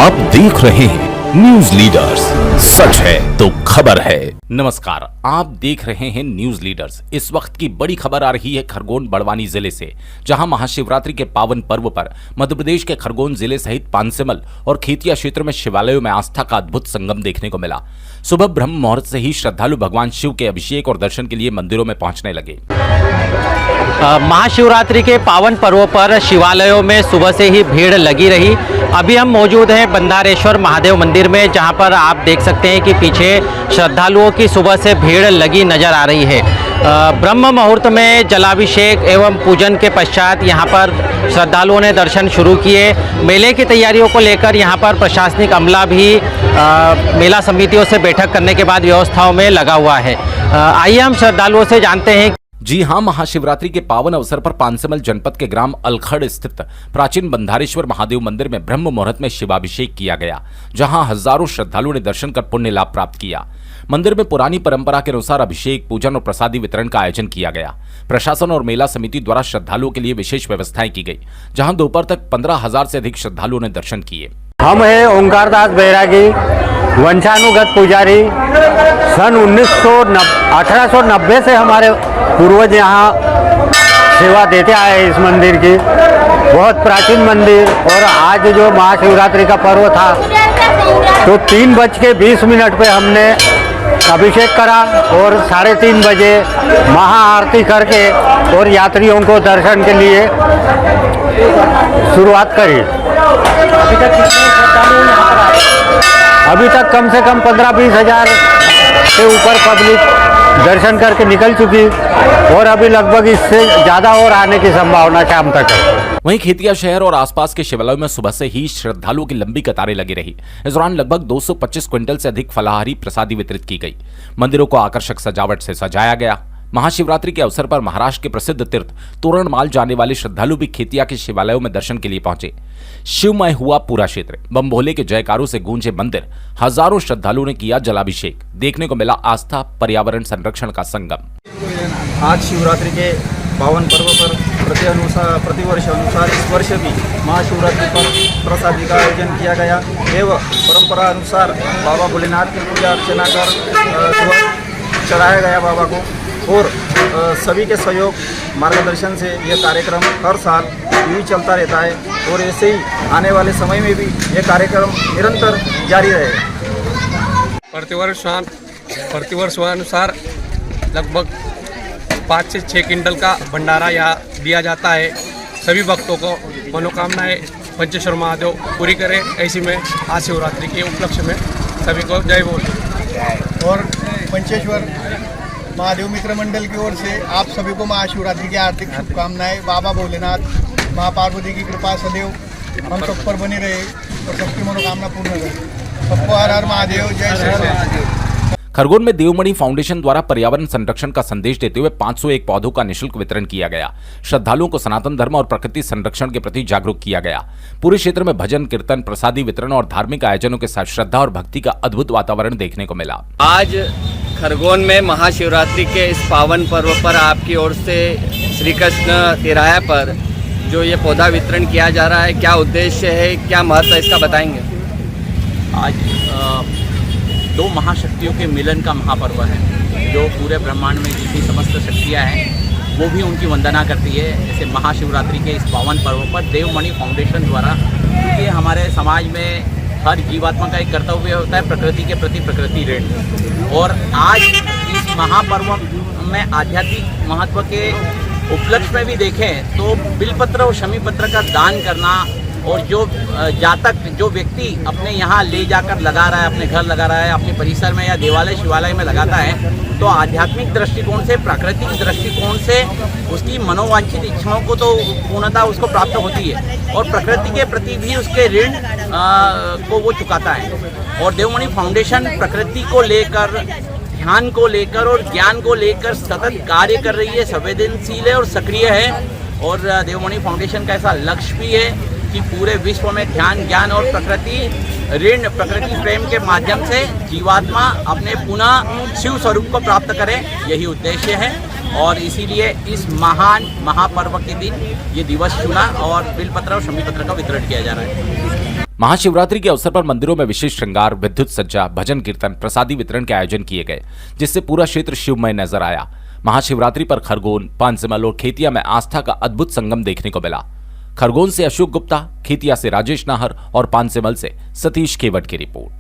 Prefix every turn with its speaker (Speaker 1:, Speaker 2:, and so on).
Speaker 1: आप देख रहे हैं न्यूज लीडर्स, सच है तो खबर है।
Speaker 2: नमस्कार, आप देख रहे हैं न्यूज लीडर्स। इस वक्त की बड़ी खबर आ रही है खरगोन बड़वानी जिले से, जहां महाशिवरात्रि के पावन पर्व पर मध्य प्रदेश के खरगोन जिले सहित पानसेमल और खेतिया क्षेत्र में शिवालयों में आस्था का अद्भुत संगम देखने को मिला। सुबह ब्रह्म मुहूर्त से ही श्रद्धालु भगवान शिव के अभिषेक और दर्शन के लिए मंदिरों में पहुंचने लगे।
Speaker 3: महाशिवरात्रि के पावन पर्व पर शिवालयों में सुबह से ही भीड़ लगी रही। अभी हम मौजूद हैं बंधारेश्वर महादेव मंदिर में, जहां पर आप देख सकते हैं कि पीछे श्रद्धालुओं की सुबह से भीड़ लगी नजर आ रही है। ब्रह्म मुहूर्त में जलाभिषेक एवं पूजन के पश्चात यहां पर श्रद्धालुओं ने दर्शन शुरू किए। मेले की तैयारियों को लेकर यहां पर प्रशासनिक अमला भी मेला समितियों से बैठक करने के बाद व्यवस्थाओं में लगा हुआ है। आइए हम श्रद्धालुओं से जानते हैं।
Speaker 2: जी हां, महाशिवरात्रि के पावन अवसर पर पानसेमल जनपद के ग्राम अलखड़ स्थित प्राचीन बंधारेश्वर महादेव मंदिर में ब्रह्म मुहूर्त में शिवाभिषेक किया गया, जहां हजारों श्रद्धालुओं ने दर्शन कर पुण्य लाभ प्राप्त किया। मंदिर में पुरानी परंपरा के अनुसार अभिषेक, पूजन और प्रसादी वितरण का आयोजन किया गया। प्रशासन और मेला समिति द्वारा श्रद्धालुओं के लिए विशेष व्यवस्थाएं की गई, जहां दोपहर तक 15,000 से अधिक श्रद्धालुओं ने दर्शन किए।
Speaker 4: हम हैं ओंकार दास बैरागी, वंशानुगत पुजारी। सन 1890 से हमारे पूर्वज यहाँ सेवा देते आए इस मंदिर की। बहुत प्राचीन मंदिर। और आज जो महाशिवरात्रि का पर्व था तो 3:20 पे हमने अभिषेक करा और 3:30 बजे महाआरती करके और यात्रियों को दर्शन के लिए शुरुआत करी।
Speaker 3: अभी तक कितने श्रद्धालु यहाँ पर आए?
Speaker 4: अभी तक कम से कम 15-20 हज़ार से ऊपर पब्लिक दर्शन करके निकल चुकी और अभी लगभग इससे ज़्यादा और आने की संभावना शाम तक है।
Speaker 2: वहीं खेतिया शहर और आसपास के शिवालयों में सुबह से ही श्रद्धालुओं की लंबी कतारें लगी रही। इस दौरान लगभग 225 क्विंटल से अधिक फलाहारी प्रसादी वितरित की गई। मंदिरों को आकर्षक सजावट से सजाया गया। महाशिवरात्रि के अवसर पर महाराष्ट्र के प्रसिद्ध तीर्थ तोरणमाल जाने वाले श्रद्धालु भी खेतिया के शिवालयों में दर्शन के लिए पहुंचे। शिवमय हुआ पूरा क्षेत्र। बम भोले के जयकारों से गूंजे मंदिर। हजारों श्रद्धालुओं ने किया जलाभिषेक। देखने को मिला आस्था पर्यावरण संरक्षण का संगम।
Speaker 5: आज शिवरात्रि के पावन पर्व पर प्रतिवर्ष अनुसार इस वर्ष भी महाशिवरात्रि पर प्रसादी का आयोजन किया गया एवं परंपरा अनुसार बाबा भोलेनाथ की पूजा अर्चना कर सुबह चढ़ाया गया बाबा को। और सभी के सहयोग मार्गदर्शन से यह कार्यक्रम हर साल यूँ चलता रहता है और ऐसे ही आने वाले समय में भी यह कार्यक्रम निरंतर जारी रहेगा।
Speaker 6: प्रतिवर्षानुसार लगभग 5 से 6 क्विंटल का भंडारा यहाँ दिया जाता है। सभी भक्तों को मनोकामनाएं पंचेश्वर महादेव पूरी करें, ऐसी में आज शिवरात्रि के उपलक्ष्य में सभी को जय बोल।
Speaker 7: और पंचेश्वर महादेव मित्र मंडल की ओर से आप सभी को महाशिवरात्रि की हार्दिक शुभकामनाएं। बाबा भोलेनाथ, माँ पार्वती की कृपा सदैव हम सब पर बनी रहे और सबकी मनोकामना पूर्ण रहे। सबको हर हर महादेव, जय श्री राम।
Speaker 2: खरगोन में देवमणि फाउंडेशन द्वारा पर्यावरण संरक्षण का संदेश देते हुए 501 पौधों का निःशुल्क वितरण किया गया। श्रद्धालुओं को सनातन धर्म और प्रकृति संरक्षण के प्रति जागरूक किया गया। पूरे क्षेत्र में भजन कीर्तन, प्रसादी वितरण और धार्मिक आयोजनों के साथ श्रद्धा और भक्ति का अद्भुत वातावरण देखने को मिला।
Speaker 8: आज खरगोन में महाशिवरात्रि के इस पावन पर्व पर आपकी ओर से श्री कृष्ण तिराया पर जो ये पौधा वितरण किया जा रहा है, क्या उद्देश्य है, क्या महत्व है, इसका बताएंगे?
Speaker 9: आज 2 महाशक्तियों के मिलन का महापर्व है, जो पूरे ब्रह्मांड में जितनी समस्त शक्तियाँ हैं वो भी उनकी वंदना करती है। जैसे महाशिवरात्रि के इस पावन पर्व पर देवमणि फाउंडेशन द्वारा, क्योंकि हमारे समाज में हर जीवात्मा का एक कर्तव्य होता है प्रकृति के प्रति प्रकृति ऋण। और आज इस महापर्व में आध्यात्मिक महत्व के उपलक्ष्य में भी देखें तो बिलपत्र और शमी पत्र का दान करना, और जो जातक जो व्यक्ति अपने यहाँ ले जाकर लगा रहा है, अपने घर लगा रहा है, अपने परिसर में या देवालय शिवालय में लगाता है, तो आध्यात्मिक दृष्टिकोण से, प्राकृतिक दृष्टिकोण से उसकी मनोवांछित इच्छाओं को तो पूर्णता उसको प्राप्त होती है और प्रकृति के प्रति भी उसके ऋण को वो चुकाता है। और देवमणि फाउंडेशन प्रकृति को लेकर, ध्यान को लेकर और ज्ञान को लेकर सतत कार्य कर रही है, संवेदनशील है और सक्रिय है। और देवमणि फाउंडेशन का ऐसा लक्ष्य भी है कि पूरे विश्व में ध्यान, ज्ञान और प्रकृति ऋण, प्रकृति प्रेम के माध्यम से जीवात्मा अपने पुनः शिव स्वरूप को प्राप्त करे, यही उद्देश्य है। और इसीलिए इस महान महापर्व के दिन ये दिवस चुना और बिलपत्र और शमी पत्र का वितरण किया जा रहा है।
Speaker 2: महाशिवरात्रि के अवसर पर मंदिरों में विशेष श्रृंगार, विद्युत सज्जा, भजन कीर्तन, प्रसादी वितरण के आयोजन किए गए, जिससे पूरा क्षेत्र शिवमय नजर आया। महाशिवरात्रि पर खरगोन, पांचमल और खेतिया में आस्था का अद्भुत संगम देखने को मिला। खरगोन से अशोक गुप्ता, खेतिया से राजेश नाहर और पांचमल से सतीश केवट की रिपोर्ट।